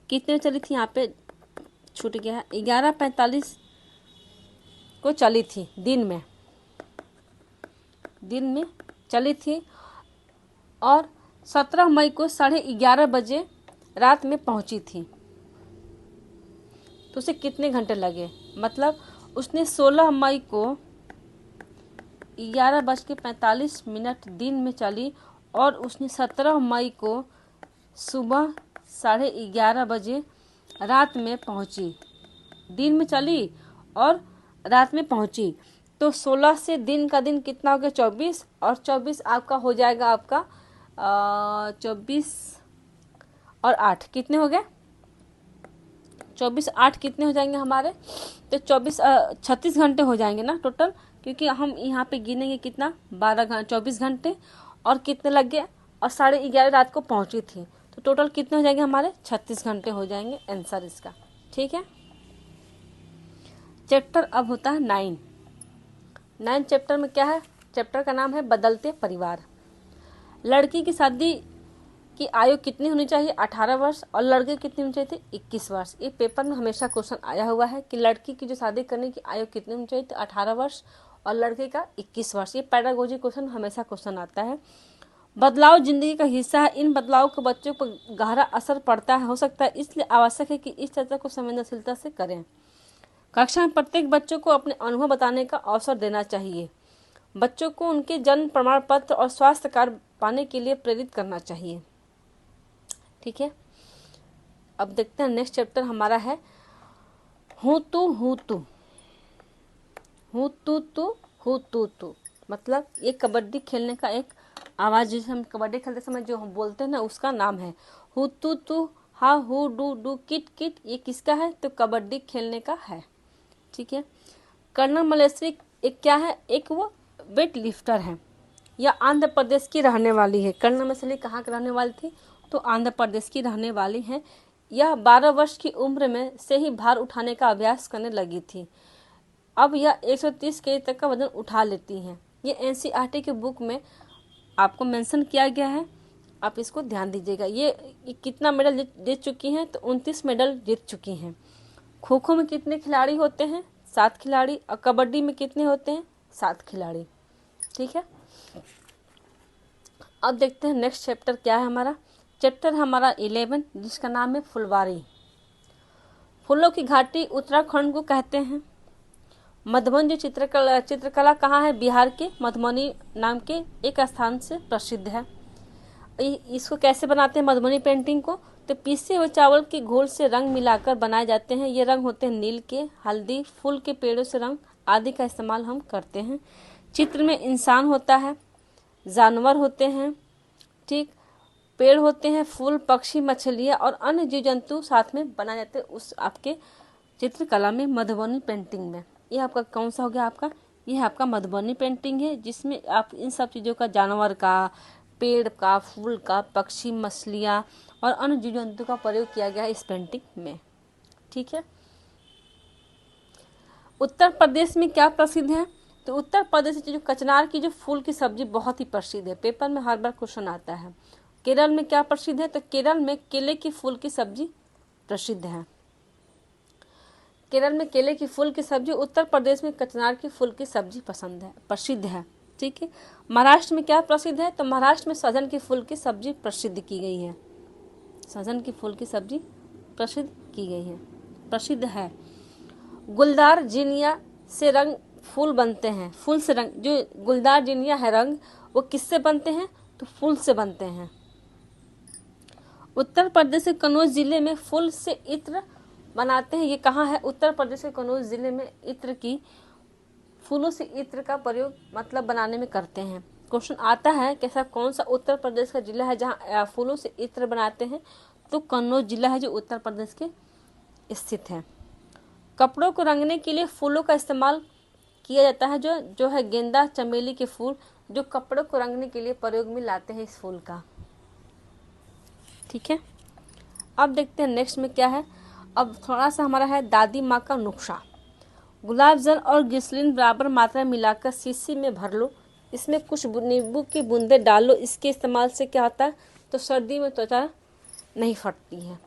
Speaker 1: कितने चली थी, यहाँ पे छूट गया है, 11:45 को चली थी, दिन में चली थी। और 17 मई को 11:30 बजे रात में पहुंची थी। तो उसे कितने घंटे लगे, मतलब उसने 16 मई को 11:45 दिन में चली, और उसने 17 मई को सुबह 11:30 बजे रात में पहुंची। दिन में चली और रात में पहुंची, तो 16 से दिन का दिन कितना हो गया, 24, और 24 आपका हो जाएगा आपका 24 और 8 कितने हो गए, 24 8 कितने हो जाएंगे हमारे, तो 36 घंटे हो जाएंगे ना टोटल, क्योंकि हम यहाँ पे गिनेंगे कितना, 24 घंटे, और कितने लग गए, और 11:30 रात को पहुंची थी, तो टोटल कितने हो जाएंगे हमारे, 36 घंटे हो जाएंगे आंसर इसका। ठीक है। चैप्टर अब होता है 9 चैप्टर में क्या है, चैप्टर का नाम है बदलते परिवार। लड़की की शादी की आयु कितनी होनी चाहिए, 18 वर्ष, और लड़के कितनी होनी चाहिए थी, 21 वर्ष। ये पेपर में हमेशा क्वेश्चन आया हुआ है कि लड़की की जो शादी करने की आयु कितनी होनी चाहिए, तो 18 वर्ष, और लड़के का 21 वर्ष। ये पैडागोजी क्वेश्चन हमेशा क्वेश्चन आता है। बदलाव जिंदगी का हिस्सा है, इन बदलाव को बच्चों पर गहरा असर पड़ता है, हो सकता है, इसलिए आवश्यक है कि इस चर्चा को संवेदनशीलता से करें। कक्षा में प्रत्येक बच्चों को अपने अनुभव बताने का अवसर देना चाहिए। बच्चों को उनके जन्म प्रमाण पत्र और स्वास्थ्य कार्ड पाने के लिए प्रेरित करना चाहिए। ठीक है। अब देखते हैं नेक्स्ट चैप्टर हमारा है हूँ तू हूँ तू, हूँ तू तू हूँ तू तू। मतलब ये कबड्डी खेलने का एक आवाज, जिसे हम कबड्डी खेलते समय जो हम बोलते हैं ना, उसका नाम है हूँ तू तू, हा who do do kit kit. ये किसका है, तो कबड्डी खेलने का है। ठीक है। कर्नल मलेश्वरी एक क्या है, एक वो वेट लिफ्टर है, या आंध्र प्रदेश की रहने वाली है। कर्नल मलेश्वरी कहाँ की रहने वाली थी, तो आंध्र प्रदेश की रहने वाली है। यह 12 वर्ष की उम्र में से ही भार उठाने का अभ्यास करने लगी थी। अब यह 130 केजी तक का वजन उठा लेती हैं। ये एनसीईआरटी के बुक में आपको मेंशन किया गया है, आप इसको ध्यान दीजिएगा। ये कितना मेडल जीत चुकी हैं, तो 29 मेडल जीत चुकी हैं। खो खो में कितने खिलाड़ी होते हैं, 7 खिलाड़ी, और कबड्डी में कितने होते हैं, 7 खिलाड़ी। ठीक है। अब देखते हैं नेक्स्ट चैप्टर क्या है हमारा। चैप्टर हमारा 11 जिसका नाम है फुलवारी। फूलों की घाटी उत्तराखंड को कहते हैं। मधुबन जो चित्रकला कहाँ है? बिहार के मधुबनी नाम के एक स्थान से प्रसिद्ध है। इसको कैसे बनाते हैं मधुबनी पेंटिंग को? तो पीसे हुए चावल के घोल से रंग मिलाकर बनाए जाते हैं। ये रंग होते हैं नील के, हल्दी, फूल के पेड़ों से रंग आदि का इस्तेमाल हम करते हैं। चित्र में इंसान होता है, जानवर होते हैं, ठीक, पेड़ होते हैं, फूल, पक्षी, मछलियाँ और अन्य जीव जंतु साथ में बनाए जाते हैं उस आपके चित्रकला में, मधुबनी पेंटिंग में। ये आपका कौन सा हो गया? आपका ये आपका मधुबनी पेंटिंग है, जिसमें आप इन सब चीज़ों का, जानवर का, पेड़ का, फूल का, पक्षी, मछलियाँ और अन्य जीव जंतु का प्रयोग किया गया है इस पेंटिंग में। ठीक है। उत्तर प्रदेश में क्या प्रसिद्ध है? तो उत्तर प्रदेश की जो कचनार की जो फूल की सब्जी बहुत ही प्रसिद्ध है, पेपर में हर बार क्वेश्चन आता है। केरल में क्या प्रसिद्ध है? तो केरल में केले की फूल की सब्जी प्रसिद्ध है। केरल में केले की फूल की सब्जी, उत्तर प्रदेश में कचनार की फूल की सब्जी प्रसिद्ध है। ठीक है। महाराष्ट्र में क्या प्रसिद्ध है? तो महाराष्ट्र में सहजन की फूल की सब्जी प्रसिद्ध की गई है। सहजन की फूल की सब्जी प्रसिद्ध की गई है, प्रसिद्ध है। गुलदार जिनिया से रंग फूल बनते हैं। फूल से रंग, जो गुलदार जिनिया है रंग, वो किससे बनते हैं? तो फूल से बनते हैं। उत्तर प्रदेश के कन्नौज जिले में फूल से इत्र बनाते हैं। ये कहाँ है? उत्तर प्रदेश के कन्नौज जिले में इत्र की, फूलों से इत्र का प्रयोग मतलब बनाने में करते हैं। क्वेश्चन आता है कैसा, कौन सा उत्तर प्रदेश का जिला है जहाँ फूलों से इत्र बनाते हैं? तो कन्नौज जिला है जो उत्तर प्रदेश के स्थित है। कपड़ों को रंगने के लिए फूलों का इस्तेमाल किया जाता है, जो है गेंदा, चमेली के फूल, जो कपड़ों को रंगने के लिए प्रयोग में लाते हैं इस फूल का। ठीक है। अब देखते हैं नेक्स्ट में क्या है। अब थोड़ा सा हमारा है दादी माँ का नुस्खा। गुलाब जल और ग्लिसरीन बराबर मात्रा मिलाकर शीशी में भर लो, इसमें कुछ नींबू की बूंदे डालो। इसके इस्तेमाल से क्या होता है? तो सर्दी में त्वचा नहीं फटती है।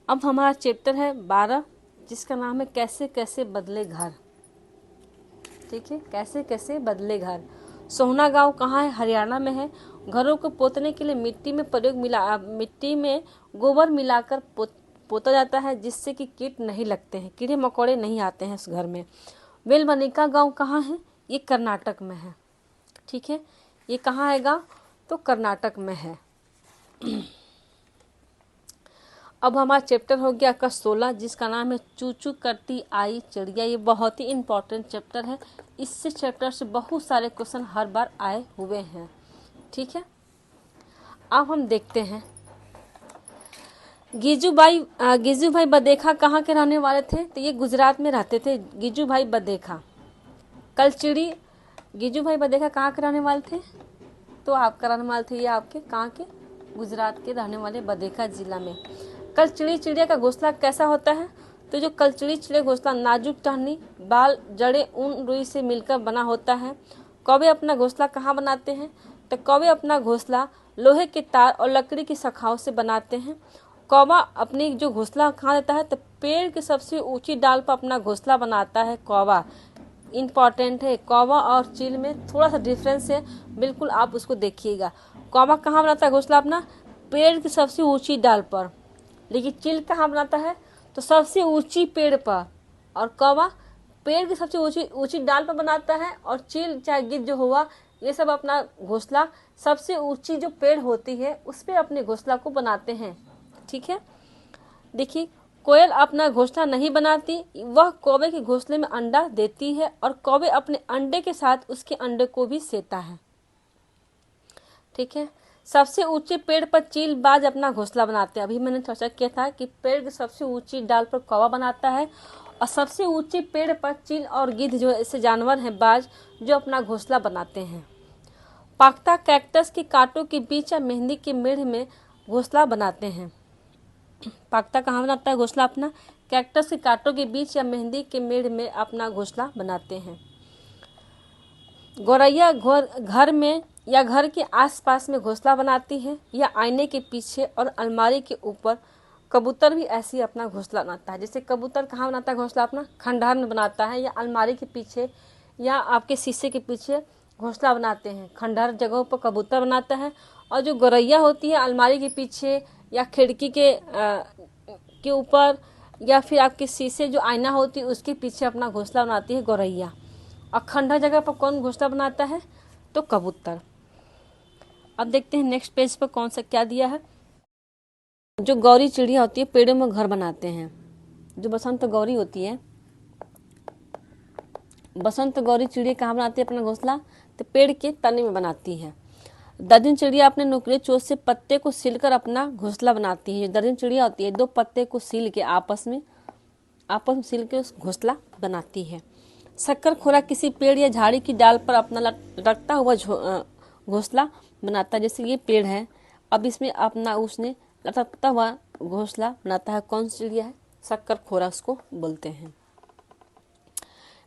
Speaker 1: अब हमारा चैप्टर है 12, जिसका नाम है कैसे कैसे बदले घर। ठीक है, कैसे कैसे बदले घर। सोहना गांव कहाँ है? हरियाणा में है। घरों को पोतने के लिए मिट्टी में गोबर मिलाकर पोता जाता है, जिससे कि कीट नहीं लगते हैं, कीड़े मकोड़े नहीं आते हैं उस घर में। वेलवनिका गांव कहाँ है? ये कर्नाटक में है। ठीक है, ये कहाँ है गांव? तो कर्नाटक में है। अब हमारा चैप्टर हो गया आपका 16, जिसका नाम है चू चू करती आई चिड़िया। ये बहुत ही इम्पोर्टेंट चैप्टर है। इससे चैप्टर से बहुत सारे क्वेश्चन हर बार आए हुए हैं। ठीक है। अब हम देखते हैं गिजू भाई बदेखा कहाँ के रहने वाले थे? तो ये गुजरात में रहते थे, गिजू भाई बदेखा। कलचिड़ी, गिजू भाई बदेखा कहाँ के रहने वाले थे? तो आपका रहने वाले थे ये आपके कहाँ के? गुजरात के रहने वाले, बदेखा जिला में। कलचिड़ी चिड़िया का घोंसला कैसा होता है? तो जो कलचिड़ी चिड़िया घोंसला नाजुक टहनी, बाल, जड़ें, ऊन, रुई से मिलकर बना होता है। कौवे अपना घोंसला कहाँ बनाते हैं? तो कौवे अपना घोंसला लोहे के तार और लकड़ी की शाखाओं से बनाते हैं। कौवा अपनी जो घोंसला कहाँ देता है? तो पेड़ की सबसे ऊंची डाल पर अपना घोंसला बनाता है कौवा। इम्पॉर्टेंट है, कौवा और चील में थोड़ा सा डिफरेंस है, बिल्कुल आप उसको देखिएगा। कौवा कहाँ बनाता है घोंसला अपना? पेड़ की सबसे ऊंची डाल पर। लेकिन चील कहाँ बनाता है? तो सबसे ऊंची पेड़ पर। और कौवा पेड़ की सबसे ऊंची डाल पर बनाता है, और चील चाहे गिद्ध जो हुआ, ये सब अपना घोंसला सबसे ऊंची जो पेड़ होती है उस पर अपने घोंसला को बनाते हैं। ठीक है। देखिए, कोयल अपना घोंसला नहीं बनाती, वह कौवे के घोंसले में अंडा देती है, और कौवे अपने अंडे के साथ उसके अंडे को भी सेता है। ठीक है। सबसे ऊंचे पेड़ पर चील बाज अपना घोंसला बनाते हैं। अभी मैंने चर्चा किया था कि पेड़ की सबसे ऊंची डाल पर कौवा बनाता है, और सबसे ऊंचे पेड़ पर चील और गिद्ध जो ऐसे जानवर हैं बाज, जो अपना घोंसला बनाते हैं। पाकता कैक्टस के कांटों के बीच या मेहंदी के मेढ़ में घोंसला बनाते हैं। पाकता कहाँ बनाता है घोंसला अपना? कैक्टस के कांटों के बीच या मेहंदी के मेढ़ में अपना घोंसला बनाते हैं। गौरैया घर में या घर के आसपास में घोंसला बनाती है, या आईने के पीछे और अलमारी के ऊपर। कबूतर भी ऐसे ही अपना घोंसला बनाता है। जैसे कबूतर कहाँ बनाता है घोंसला अपना? खंडहर में बनाता है, या अलमारी के पीछे, या आपके शीशे के पीछे घोंसला बनाते हैं। खंडहर जगहों पर कबूतर बनाता है, और जो गौरैया होती है अलमारी के पीछे या खिड़की के ऊपर या फिर आपके शीशे जो आईना होती है उसके पीछे अपना घोंसला बनाती है गौरैया। और खंडहर जगह पर कौन घोंसला बनाता है? तो कबूतर। अब देखते हैं नेक्स्ट पेज पर कौन सा क्या दिया है। जो गौरी चिड़िया होती है पेड़ों में घर बनाते हैं। जो बसंत गौरी होती है, बसंत गौरी चिड़िया कहाँ बनाती है अपना घोंसला? तो पेड़ के तने में बनाती है। दर्जन चिड़िया अपने नुकीले चोंच से पत्ते को सीलकर अपना घोंसला बनाती है। दर्जन चिड़िया होती है दो पत्ते को सील के आपस में सील के उस घोंसला बनाती है। शक्कर खोरा किसी पेड़ या झाड़ी की डाल पर अपना लटकता हुआ घोंसला बनाता है। जैसे ये पेड़ है, अब इसमें अपना उसने लटकता हुआ घोंसला बनाता है। कौन सी चिड़िया है? शक्कर खोरा उसको बोलते हैं।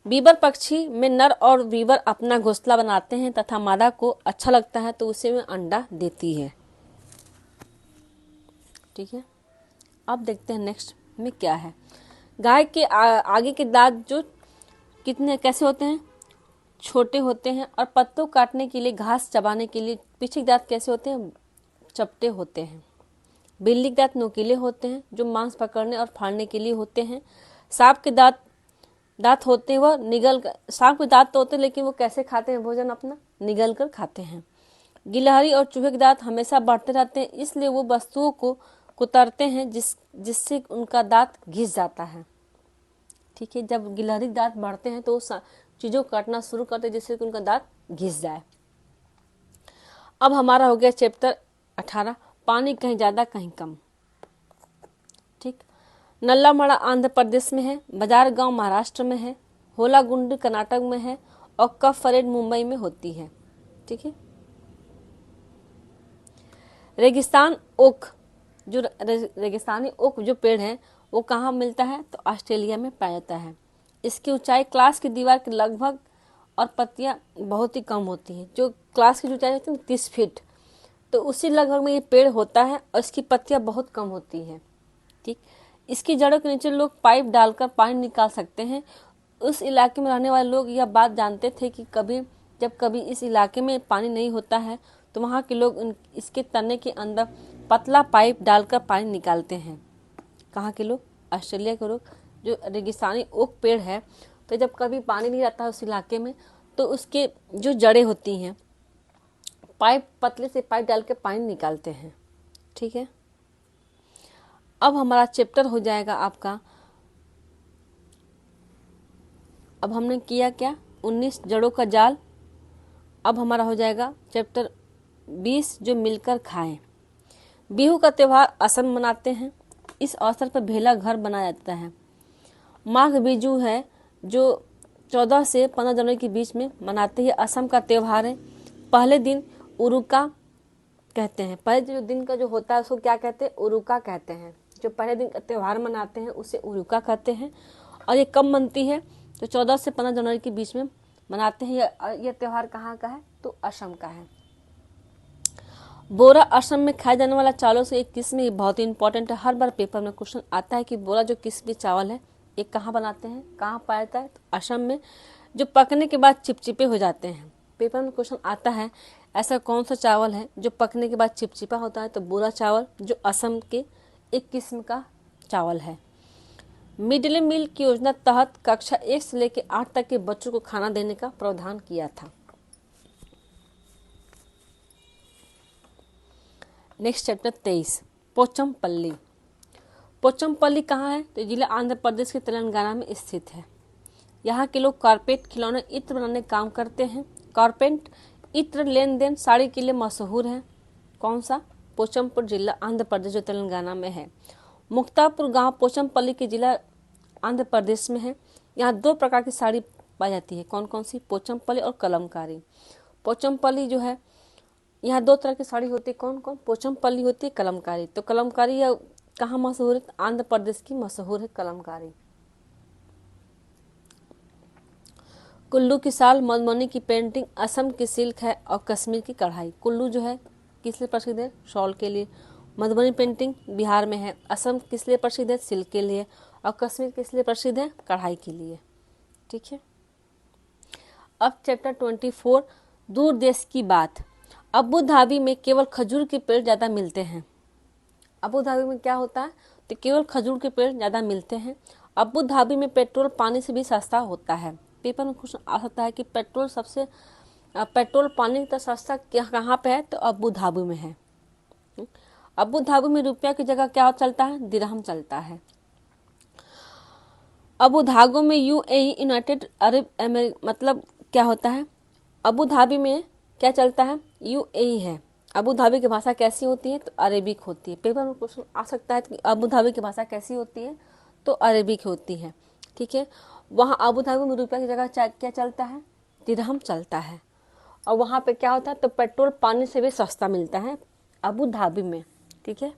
Speaker 1: बीबर पक्षी में नर और बीबर अपना घोंसला बनाते हैं तथा मादा को अच्छा लगता है तो उसे में अंडा देती है। ठीक है, अब देखते हैं नेक्स्ट में क्या है। गाय के आगे के दांत जो कितने कैसे होते हैं? छोटे होते हैं। और पत्तों काटने के लिए, घास चबाने के लिए पीछे के दांत कैसे होते हैं? चपटे होते हैं। बिल्ली के दांत नुकीले होते हैं जो मांस पकड़ने और फाड़ने के लिए होते हैं। सांप के दांत होते हैं वह सांप के दांत तो होते हैं लेकिन वो कैसे खाते हैं भोजन? अपना निगल कर खाते हैं। गिलहरी और चूहे के दांत हमेशा बढ़ते रहते हैं इसलिए वो वस्तुओं को कुतरते हैं जिससे उनका दांत घिस जाता है। ठीक है, जब गिलहरी के दांत बढ़ते हैं तो चीज़ों को काटना शुरू करते हैं जिससे कि उनका दांत घिस जाए। अब हमारा हो गया चैप्टर 18, पानी कहीं ज़्यादा कहीं कम। ठीक, नल्लामड़ा आंध्र प्रदेश में है, बाजार गांव महाराष्ट्र में है, होलागुंडी कर्नाटक में है और कफ परेड मुंबई में होती है। ठीक है, रेगिस्तान ओक जो रेगिस्तानी ओक जो पेड़ है वो कहाँ मिलता है? तो ऑस्ट्रेलिया में पाया जाता है। इसकी ऊंचाई क्लास की दीवार के लगभग और पत्तियां बहुत ही कम होती हैं। जो क्लास की ऊंचाई होती है 30 फीट, तो उसी लगभग में ये पेड़ होता है और इसकी पत्तियां बहुत कम होती हैं। ठीक, इसकी जड़ों के नीचे लोग पाइप डालकर पानी निकाल सकते हैं। उस इलाके में रहने वाले लोग यह बात जानते थे कि जब कभी इस इलाके में पानी नहीं होता है तो वहाँ के लोग इसके तने के अंदर पतला पाइप डालकर पानी निकालते हैं। कहाँ के लोग? ऑस्ट्रेलिया के लोग। जो रेगिस्तानी ओक पेड़ है तो जब कभी पानी नहीं रहता है उस इलाके में तो उसके जो जड़ें होती हैं पतले से पाइप डाल के पानी निकालते हैं। ठीक है, अब हमारा चैप्टर हो जाएगा आपका, अब हमने किया क्या? 19 जड़ों का जाल। अब हमारा हो जाएगा चैप्टर 20 जो मिलकर खाएं। बिहू का त्यौहार असम मनाते हैं। इस अवसर पर भेला घर बनाया जाता है। माघ बिजू है जो 14 से 15 जनवरी के बीच में मनाते हैं। असम का त्यौहार है। पहले दिन उरुका कहते हैं। पहले जो दिन का जो होता है उसको क्या कहते हैं? उरुका कहते हैं। जो पहले दिन का त्यौहार मनाते हैं उसे उरुका कहते हैं। और ये कब मनती है? तो 14 से 15 जनवरी के बीच में मनाते हैं। यह त्यौहार कहाँ का है? तो असम का है। बोरा असम में खाए जाने वाला चावलों से एक किस्म ही बहुत ही इंपॉर्टेंट है। हर बार पेपर में क्वेश्चन आता है कि बोरा जो किस्म चावल है ये कहाँ बनाते हैं, कहाँ पाया जाता है? तो असम में। जो पकने के बाद चिपचिपे हो जाते हैं। पेपर में क्वेश्चन आता है ऐसा कौन सा चावल है जो पकने के बाद चिपचिपा होता है? तो बोरा चावल जो असम के एक किस्म का चावल है। मिड डे मील की योजना तहत कक्षा 1 से लेकर 8 तक के बच्चों को खाना देने का प्रावधान किया था। Next chapter 23, Pochampally. पोचमपल्ली कहाँ है? तो जिला आंध्र प्रदेश के तेलंगाना में स्थित है। यहाँ के लोग कारपेट, खिलौने, इत्र बनाने का काम करते हैं। कारपेट इत्र लेन देन साड़ी के लिए मशहूर है। कौन सा? पोचमपुर जिला आंध्र प्रदेश जो तेलंगाना में है। मुक्तापुर गांव पोचमपल्ली के जिला आंध्र प्रदेश में है। यहाँ 2 प्रकार की साड़ी पाई जाती है। कौन कौन सी? पोचमपल्ली और कलमकारी। पोचमपल्ली जो है यहाँ 2 तरह की साड़ी होती है। कौन कौन? पोचमपल्ली होती है, कलमकारी। तो कलमकारी या कहाँ मशहूर है? आंध्र प्रदेश की मशहूर है कलमकारी। कुल्लू की साल, मधुबनी की पेंटिंग, असम की सिल्क है और कश्मीर की कढ़ाई। कुल्लू जो है किस लिए प्रसिद्ध है? शॉल के लिए। मधुबनी पेंटिंग बिहार में है। असम किस लिए प्रसिद्ध है? सिल्क के लिए। और कश्मीर किस लिए प्रसिद्ध है? कढ़ाई के लिए। ठीक है, अब चैप्टर 24, दूर देश की बात। अबू धाबी में केवल खजूर के पेड़ ज़्यादा मिलते हैं। अबू धाबी में क्या होता है? तो केवल खजूर के पेड़ ज़्यादा मिलते हैं। अबू धाबी में पेट्रोल पानी से भी सस्ता होता है। पेपर में क्वेश्चन आ सकता है कि पेट्रोल पानी का सस्ता कहाँ पे है, तो अबू धाबी में है। अबू धाबी में रुपया की जगह क्या चलता है, दिरहम चलता है। अबू धाबी में यूएई यूनाइटेड अरब मतलब क्या होता है, अबू धाबी में क्या चलता है, यूएई है। अबू धाबी की भाषा कैसी होती है, तो अरेबिक होती है। पेपर में क्वेश्चन आ सकता है कि अबू धाबी की भाषा कैसी होती है, तो अरेबिक होती है। ठीक है, वहाँ अबू धाबी में रुपया की जगह क्या चलता है, दिरहम चलता है। और वहाँ पे क्या होता है, तो पेट्रोल पानी से भी सस्ता मिलता है अबू धाबी में। ठीक है,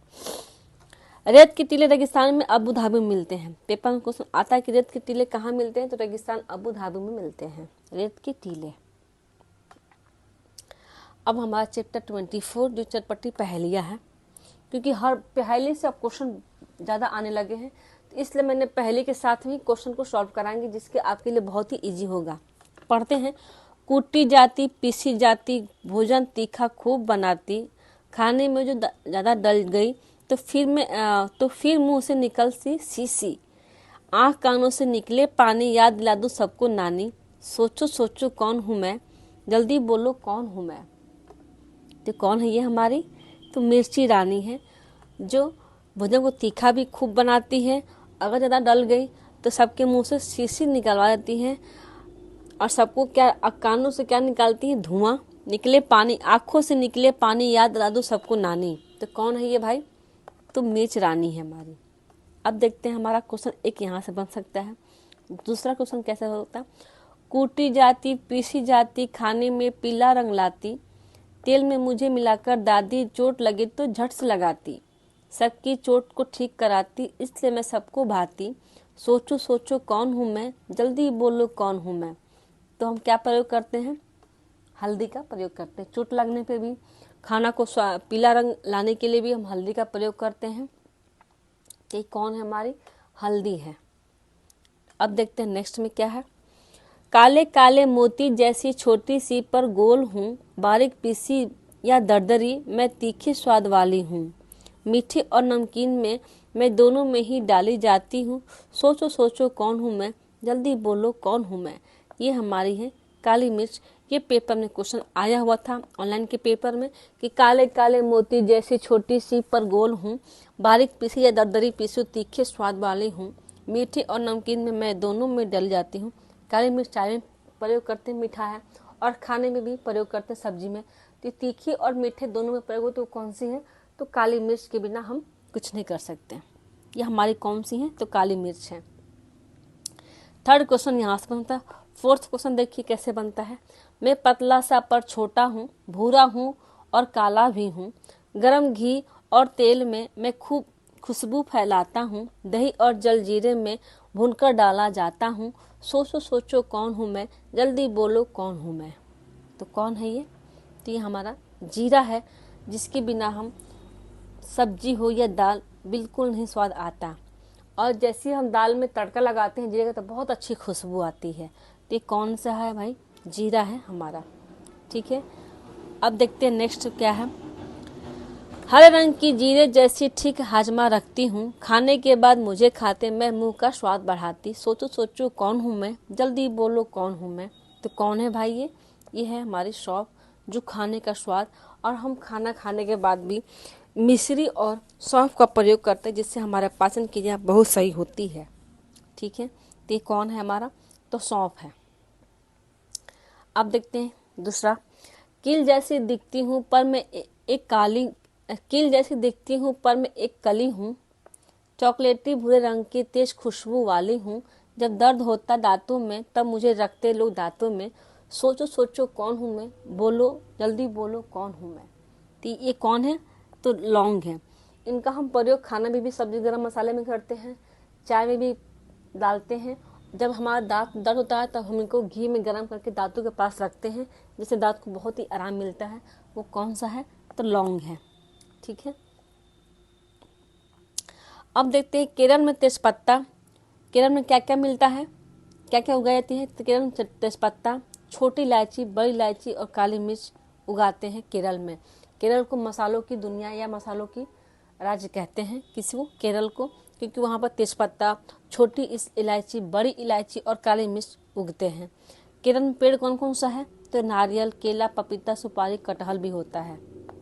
Speaker 1: रेत के टीले रेगिस्तान में अबू धाबी में मिलते हैं। पेपर में क्वेश्चन आता है कि रेत के टीले कहाँ मिलते हैं, तो रेगिस्तान अबू धाबी में मिलते हैं रेत के टीले। अब हमारा चैप्टर 24 जो चटपटी पहेलियाँ है, क्योंकि हर पहेली से अब क्वेश्चन ज़्यादा आने लगे हैं, तो इसलिए मैंने पहेली के साथ ही क्वेश्चन को सॉल्व कराएंगे, जिसके आपके लिए बहुत ही इजी होगा। पढ़ते हैं। कूटी जाती पीसी जाती, भोजन तीखा खूब बनाती, खाने में जो ज़्यादा डल गई तो फिर मुंह से निकल सी शीशी, आँख कानों से निकले पानी, याद दिला दूँ सबको नानी, सोचो सोचो कौन हूँ मैं, जल्दी बोलो कौन हूँ मैं। तो कौन है ये हमारी, तो मिर्ची रानी है, जो भोजन को तीखा भी खूब बनाती है, अगर ज़्यादा डल गई तो सबके मुंह से शीशी निकलवा देती है, और सबको क्या कानों से क्या निकालती है, धुआं, निकले पानी, आँखों से निकले पानी, याद दिला दो सबको नानी। तो कौन है ये भाई, तो मिर्च रानी है हमारी। अब देखते हैं हमारा क्वेश्चन एक यहाँ से बन सकता है। दूसरा क्वेश्चन कैसे होता है, कूटी जाती पीसी जाती, खाने में पीला रंग लाती, तेल में मुझे मिलाकर दादी, चोट लगे तो झट से लगाती, सबकी चोट को ठीक कराती, इसलिए मैं सबको भाती, सोचो सोचो कौन हूँ मैं, जल्दी बोलो कौन हूँ मैं। तो हम क्या प्रयोग करते हैं, हल्दी का प्रयोग करते हैं। चोट लगने पे भी, खाना को पीला रंग लाने के लिए भी हम हल्दी का प्रयोग करते हैं। ये कौन है हमारी, हल्दी है। अब देखते हैं नेक्स्ट में क्या है, काले काले मोती जैसी छोटी सी पर गोल हूँ, बारीक पीसी या दरदरी, मैं तीखे स्वाद वाली हूँ, मीठे और नमकीन में मैं दोनों में ही डाली जाती हूँ, सोचो सोचो कौन हूँ मैं, जल्दी बोलो कौन हूँ मैं। ये हमारी है काली मिर्च। ये पेपर में क्वेश्चन आया हुआ था ऑनलाइन के पेपर में कि काले काले मोती जैसी छोटी सी पर गोल हूँ, बारीक पीसी या दरदरी पीसी, तीखे स्वाद वाली हूँ, मीठे और नमकीन में मैं दोनों में डल जाती हूँ। काली मिर्च चाय में प्रयोग करते हैं, मीठा है, और खाने में भी प्रयोग करते हैं, सब्जी में। तो तीखी और मीठे दोनों में प्रयोग हो, तो कौन सी है, तो काली मिर्च के बिना हम कुछ नहीं कर सकते। ये हमारी कौन सी है, तो काली मिर्च है। थर्ड क्वेश्चन यहाँ से बनता है। फोर्थ क्वेश्चन देखिए कैसे बनता है, मैं पतला सा पर छोटा हूँ, भूरा हूँ और काला भी हूँ, गरम घी और तेल में मैं खूब खुशबू फैलाता हूँ, दही और जलजीरे में भूनकर डाला जाता हूँ, सोचो सोचो कौन हूँ मैं, जल्दी बोलो कौन हूँ मैं। तो कौन है ये, तो ये हमारा जीरा है, जिसके बिना हम सब्जी हो या दाल बिल्कुल नहीं स्वाद आता। और जैसे हम दाल में तड़का लगाते हैं जीरे का, तो बहुत अच्छी खुशबू आती है। तो ये कौन सा है भाई, जीरा है हमारा। ठीक है, अब देखते हैं नेक्स्ट क्या है, हरे रंग की जीरे जैसी ठीक हाजमा रखती हूँ, खाने के बाद मुझे खाते मैं मुंह का स्वाद बढ़ाती, सोचो सोचो कौन हूँ मैं, जल्दी बोलो कौन हूँ मैं। तो कौन है भाई ये है हमारी सौंफ, जो खाने का स्वाद, और हम खाना खाने के बाद भी मिश्री और सौंफ का प्रयोग करते हैं, जिससे हमारे पाचन क्रिया बहुत सही होती है। ठीक है, तो ये कौन है हमारा, तो सौंफ है। अब देखते हैं दूसरा, कील जैसी दिखती हूँ पर मैं एक कली हूँ, चॉकलेटी भूरे रंग की तेज खुशबू वाली हूँ, जब दर्द होता दांतों में तब मुझे रखते लोग दांतों में, सोचो सोचो कौन हूँ मैं, बोलो जल्दी बोलो कौन हूँ मैं। तो ये कौन है, तो लौंग है। इनका हम प्रयोग खाना में भी, सब्जी गरम मसाले में करते हैं, चाय में भी डालते हैं। जब हमारा दांत दर्द होता है तब हम इनको घी में गर्म करके दांतों के पास रखते हैं, जिससे दांत को बहुत ही आराम मिलता है। वो कौन सा है, तो लौंग है। ठीक है, अब देखते हैं केरल में तेजपत्ता। केरल में क्या क्या मिलता है, क्या क्या उगाई जाती है, तो केरल में तेजपत्ता, छोटी इलायची, बड़ी इलायची और काली मिर्च उगाते हैं केरल में। केरल को मसालों की दुनिया या मसालों की राज्य कहते हैं किसी को, केरल को, क्योंकि वहाँ पर तेजपत्ता, छोटी इलायची, बड़ी इलायची और काली मिर्च उगते हैं। केरल में पेड़ कौन कौन सा है? तो नारियल, केला, पपीता, सुपारी, कटहल भी होता है।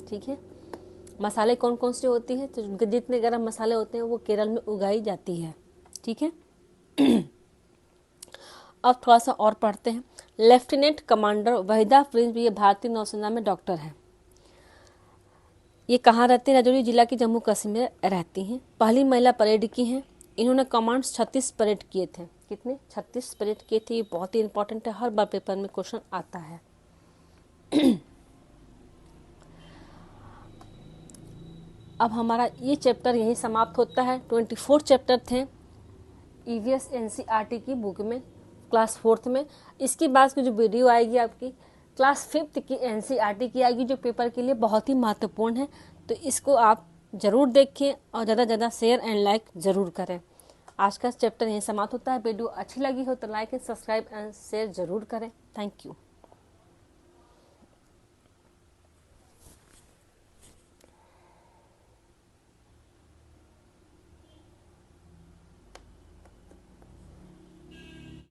Speaker 1: ठीक है। मसाले कौन कौन से होती है? तो जितने गरम मसाले होते हैं वो केरल में उगाई जाती है। ठीक है। अब थोड़ा सा और पढ़ते हैं। लेफ्टिनेंट कमांडर वहीदा प्रिंस, ये भारतीय नौसेना में डॉक्टर है। ये कहाँ रहते हैं? राजौरी जिला की जम्मू कश्मीर में रहती हैं। पहली महिला परेड की हैं। इन्होंने कमांड्स 36 परेड किए थे। कितने? 36 परेड किए थे। ये बहुत ही इंपॉर्टेंट है, हर बार पेपर में क्वेश्चन आता है। अब हमारा ये चैप्टर यहीं समाप्त होता है। 24 चैप्टर थे ईवीएस एनसीईआरटी की बुक में, क्लास 4th में। इसके बाद की जो वीडियो आएगी आपकी क्लास 5th की एनसीईआरटी की आएगी, जो पेपर के लिए बहुत ही महत्वपूर्ण है। तो इसको आप ज़रूर देखें और ज़्यादा से ज़्यादा शेयर एंड लाइक ज़रूर करें। आज का चैप्टर यहीं समाप्त होता है। वीडियो अच्छी लगी हो तो like and subscribe and share ज़रूर करें। Thank you.